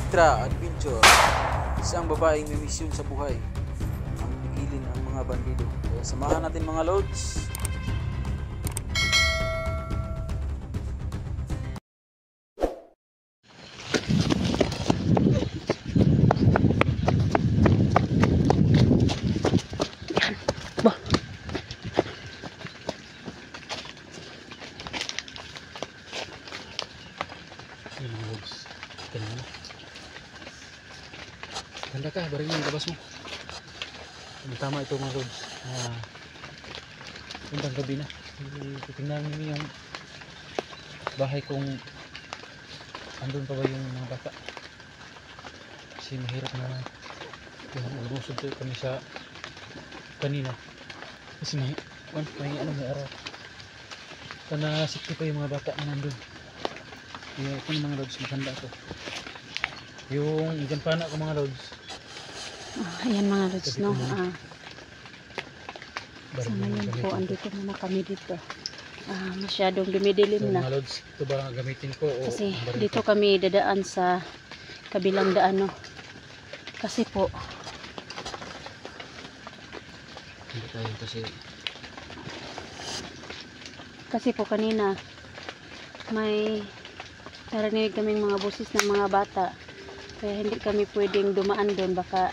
Elektra Adventure. Isang babaeng may misyon sa buhay ang pigilin ang mga bandido. Kaya samahan natin mga lods. Ganda ka, baril yung labas mo. Tama ito mga lods. Gandang gabi na. Titingnan nyo yung bahay kung andun pa ba yung mga bata. Kasi mahirap na ulusog kami sa kanina. Kasi may araw. Sana sikti pa yung mga bata na nandun. Kaya ito mga lods, maganda ito. Yung gampana ko mga lods. Ayan mga lods, no? Sa ngayon po, andito muna kami dito. Masyadong dumidilim na. Mga lods, ito ba gamitin ko? Kasi dito kami dadaan sa kabilang daan, no? Kasi po, hindi tayo kasi po kanina may narinig kaming mga boses ng mga bata. Kaya hindi kami pwedeng dumaan doon, baka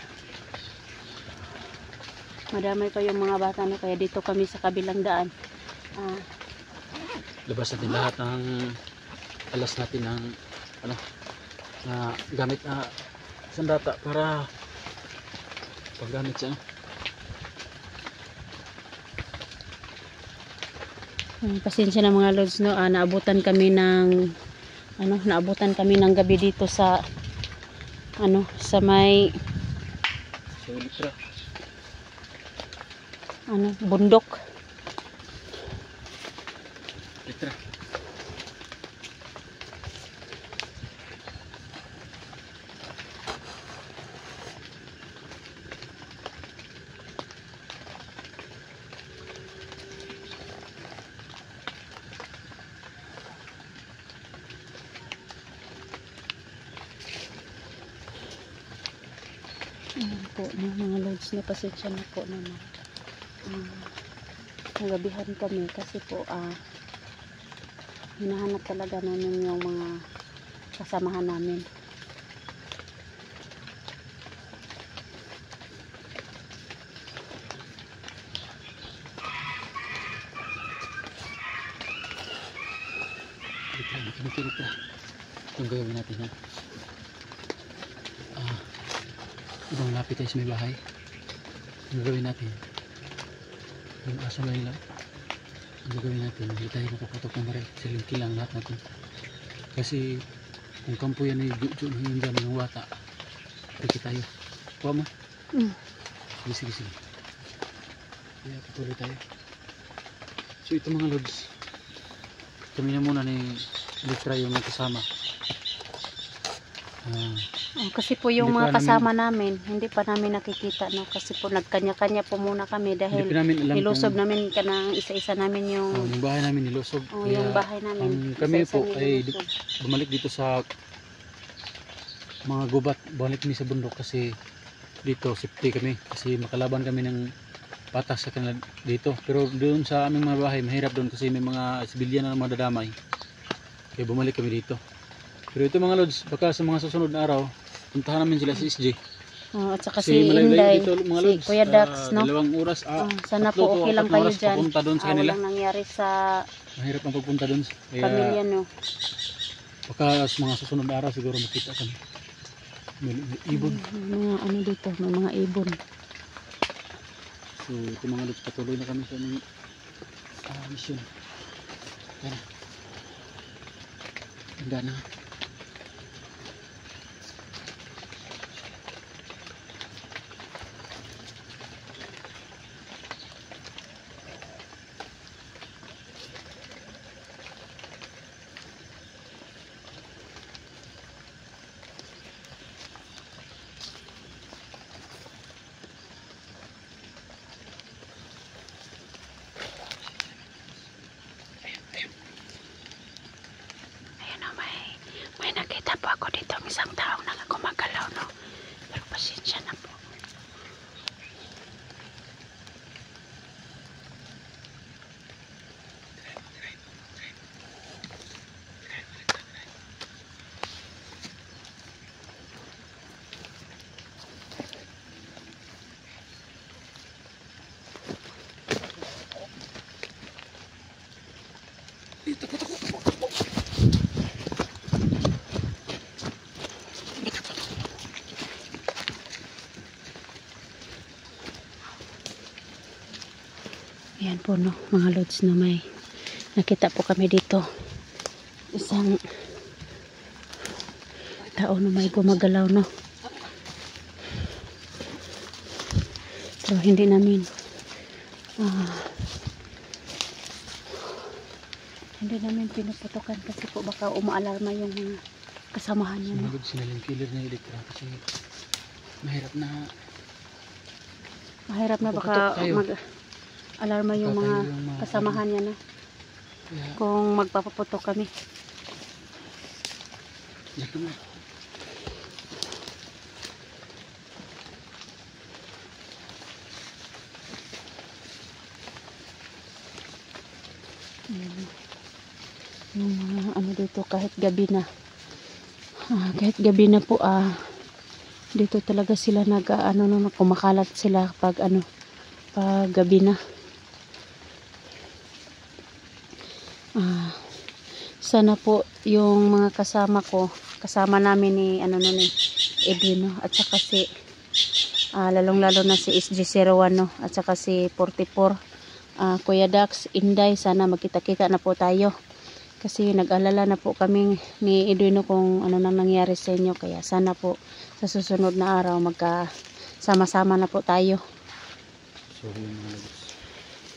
madamay pa yung mga bata, no? Kaya dito kami sa kabilang daan. Labas natin lahat ng alas natin ng na gamit na sandata para paggamit siya. Pasensya na mga lods, no? Naabutan kami ng gabi dito sa sa may bundok. Litra. Ayan po, mga lods, na pasensya na po naman. Nagabihan kami kasi po hinahanap talaga namin yung mga kasamahan namin. Litra. Itong gawin natin yan. Ibang lapit tayo sa may bahay. Ang gawin natin, yung aso lang lang. Ang gawin natin, hindi tayo mapapatok ng baril. Silingki lang lahat natin. Kasi kung kampo yan ay dyo na yung dami ng wata, pwede tayo. Kuha mo? Sige. Kaya patuloy tayo. So ito mga lods, kami na muna ni Litra yung kasama. Kasi po yung mga kasama namin, hindi pa namin nakikita, no? Kasi po nagkanya-kanya po muna kami dahil nilusob namin kanang isa-isa namin yung bahay namin nilusob. Yung bahay namin. Kami po ay bumalik dito sa mga gubat, balik kami sa bundok kasi dito safety kami kasi makalaban kami ng patas sa kanila dito. Pero doon sa aming mga bahay mahirap doon kasi may mga sibilyan na madadamay. Kaya bumalik kami dito. Pero ito mga lods, baka sa mga susunod na araw puntahan namin sila si SJ. At saka si Inday, si Kuya Dax, no? 2 oras. Sana po okay lang kayo dyan. Papunta doon sa kanila. Walang nangyari sa mahirap ang pagpunta doon. Pamilya, no? Baka sa mga susunod na araw siguro makita kami. May ibon. Mga dito, may mga ibon. So ito mga lods, patuloy na kami sa aming mission. Yan. Handa na. po no, mga lods na may nakita po kami dito. Isang tao na may gumagalaw no. Pero hindi namin pinuputukan kasi po baka umaalarma yung mga kasamahan niya. No? Sunod sila yung killer na Elektra kasi mahirap na baka Puputok tayo. mag-alarma yung Baka mga tayo yung mga kasamahan niya. No? kaya Kung magpapaputok kami. yan naman. Yung mga ano dito kahit gabi na po dito talaga sila kumakalat sila pag gabi na. Sana po yung mga kasama namin ni Edwin no? At saka si lalong lalo na si SG01 no? At saka si 44 Kuya Dax, Inday, sana magkita-kita na po tayo kasi nag-alala na po kami ni Edwin no, kung ano nang nangyari sa inyo, kaya sana po sa susunod na araw magkasama-sama na po tayo. So yun mga lagos.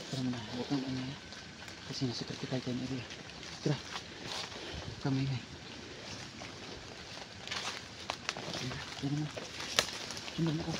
Tara muna, huwag kang ingay kasi nasikat kita kayo na area. Tara, huwag kang ingay. Yan naman, sundan ako.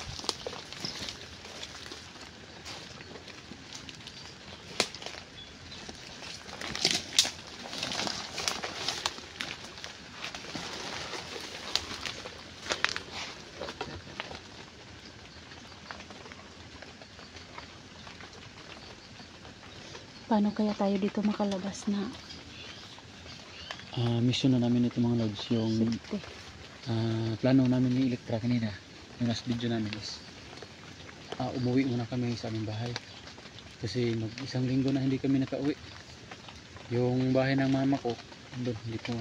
Paano kaya tayo dito makalabas na Mission na namin ito mga lods. Yung safety? plano namin ni Elektra kanina, yung last video namin is umuwi muna kami sa aming bahay kasi isang linggo na hindi kami nakauwi. Yung bahay ng mama ko doon, hindi ko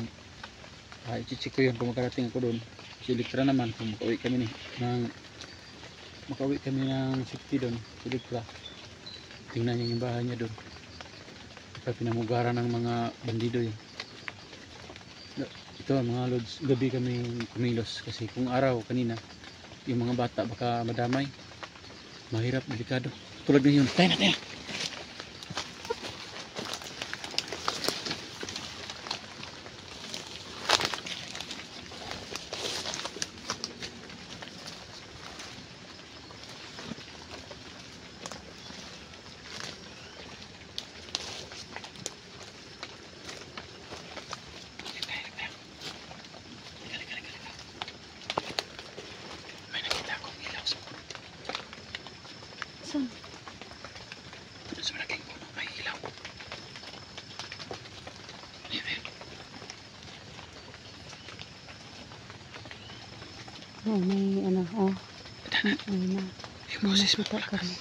i-check ko yun kung makarating ako doon. Si Elektra naman kung makauwi kami ng safety doon, si Elektra tingnan niya yung bahay niya doon. Pinamugaran ng mga bandido yun. Ito mga lods, gabi kami kumilos kasi kung araw kanina yung mga bata baka madamay, mahirap, delikado tulad ngayon. Tayo na. Saan? Doon sa malaking puno, may ilaw. May ayun na. Yung boses mo Nakita kami.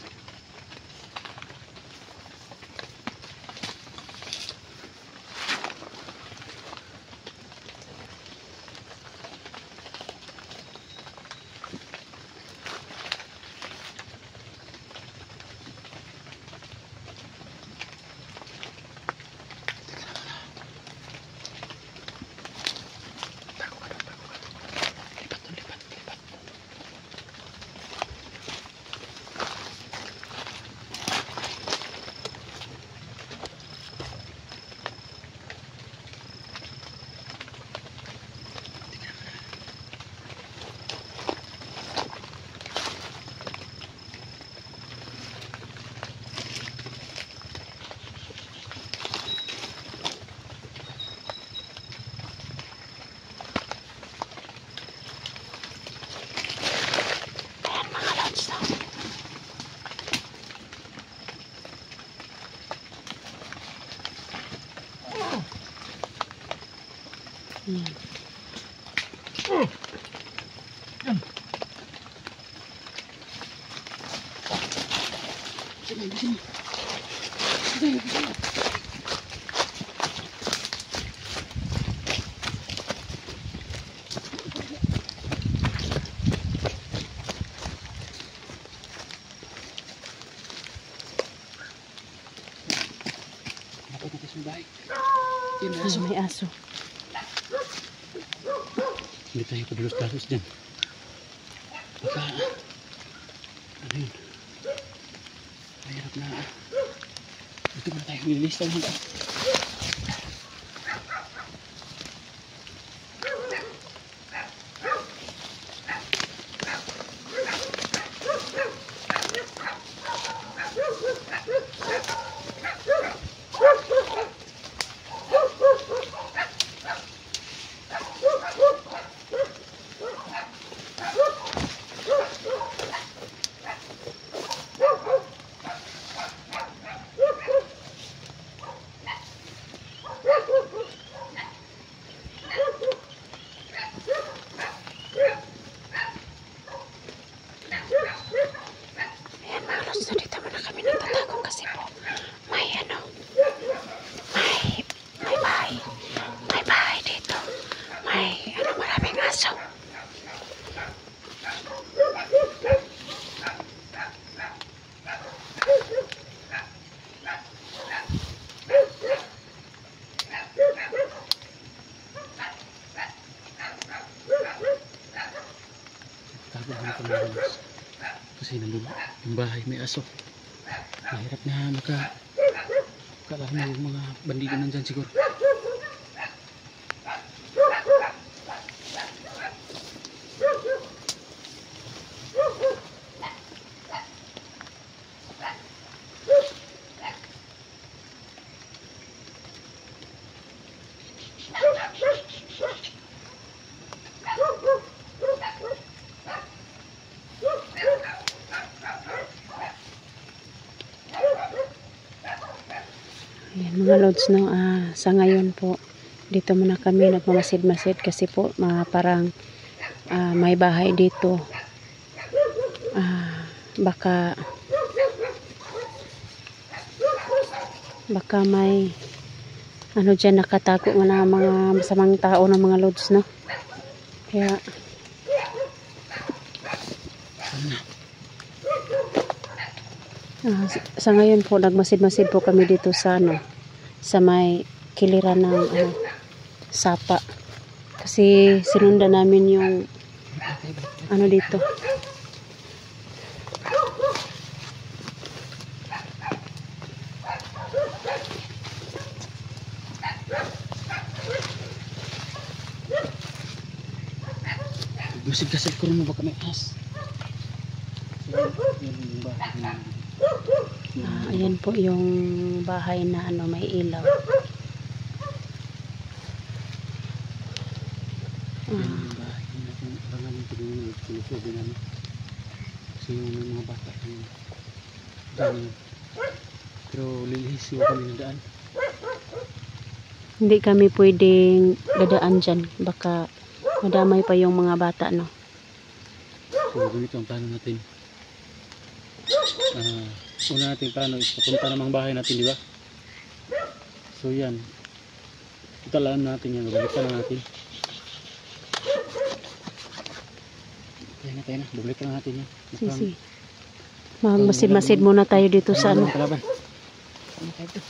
Yun, may aso. May aso. Hindi tayo padulos-dalos dyan. Baka, ano yun? Mahirap na. Dito muna tayo, nililis tayo hanggang. So dito muna kami nagtatago kasi po may ano, may bahay dito, may ano, maraming aso. Tago muna kami ng aso. Kasi nandun yung bahay may aso. Mahirap na makalaman yung mga bandido nandyan siguro. Ayan mga lods, no, sa ngayon po dito muna kami nagmamasid-masid kasi po parang may bahay dito. Baka may ano dyan nakatago na mga masamang tao ng mga lods, no. Kaya sa ngayon po nagmasid-masid po kami dito sa ano, sa may kiliran ng sapa kasi sinundan namin yung ano dito. Masid kasal ko rin mo baka may as. Yan yung bahay na Ayan po yung bahay na ano, may ilaw. yung bahay na abangan yung pinusubi namin. Kasi yung may mga bata yung dami. Pero lilihis yung kami na daan. Hindi kami pwedeng dadaan dyan, baka madamay pa yung mga bata, no. So ganito ang plano natin. Una natin plano is papunta namang bahay natin, di ba? So yan, italaan natin yan, babalikan na natin. Tayo na, babalikan na natin yan. Sisi, magmasid-masid muna tayo dito sa ano. Kalaban. Ano tayo ito?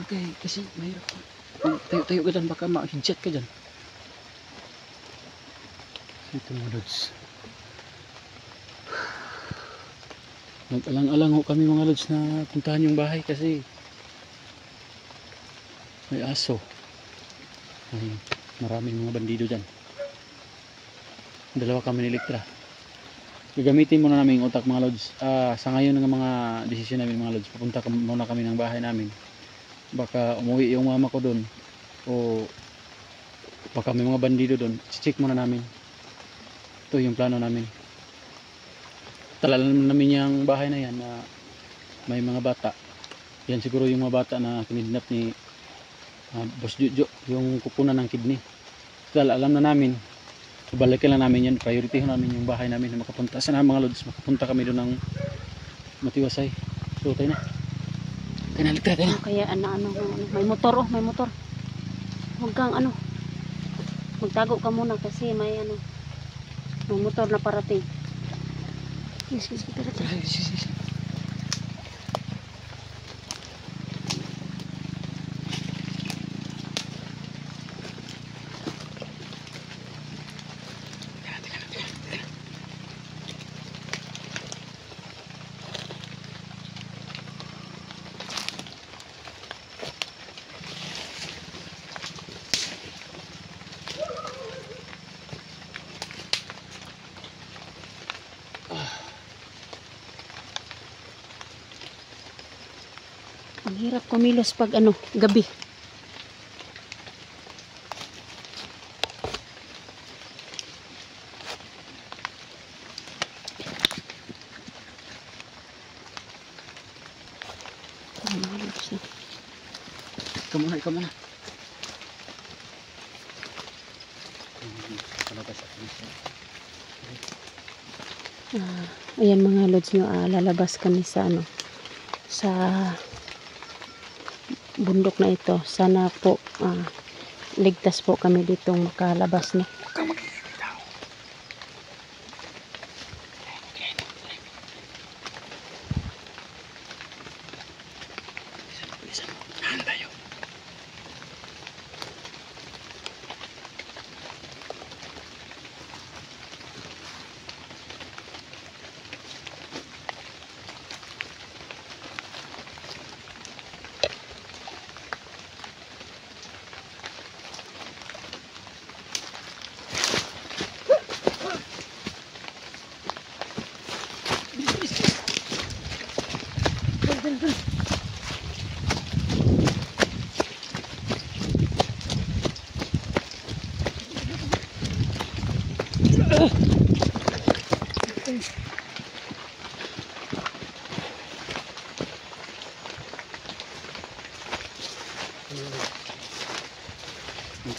Diyan kasi mahirap. Tayo ka dyan, baka ma-hidjet ka dyan. Ito mga lods. Nag-alang-alang ho kami mga lods na puntahan yung bahay kasi may aso. Ay, maraming mga bandido dyan. Dalawa kami ni Elektra. Gagamitin muna namin yung utak mga lods. Sa ngayon ng mga desisyon namin mga lods, pupunta muna kami ng bahay namin. Baka umuwi yung mama ko doon o baka may mga bandido doon. Check muna namin. Ito yung plano namin. talalan namin yung bahay na yan na may mga bata. Yan siguro yung mga bata na kinidnap ni Boss Jojo, yung kukunan ng kidney. Dahil alam na namin, balikan lang namin yan, priority namin yung bahay namin na makapunta. Sana mga lods, makapunta kami doon ng Matiwasay. So tayo na. Tayo na, tayo na. Kaya ano, may motor, may motor. Huwag kang magtago ka muna kasi may motor na parating. Yes, tara. Ang hirap kumilos pag gabi. Ikaw muna. Ayan mga lods no, lalabas kami sa sa bundok na ito. Sana po ligtas po kami ditong makalabas no.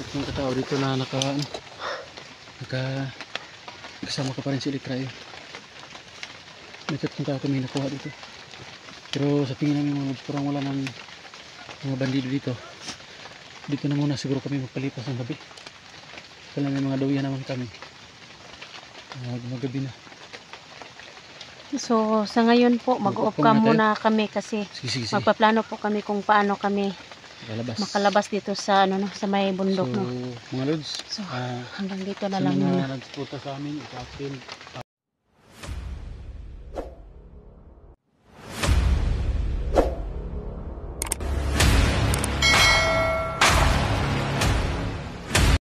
Yung katao dito na kasama ko pa rin si Elektra yun. May tatlong tao kami nakuha dito. Pero sa tingin namin parang wala ng mga bandido dito. Dito na muna siguro kami magpalipas ng gabi. Kaya may mga dawihan naman kami. Magabi na. So sa ngayon po mag-off cam muna kami kasi Sige. magpaplano po kami kung paano kami makalabas dito sa sa may bundok So no. mga lods, So hanggang dito na sa lang muna. mga nagsuporta sa amin, sa akin,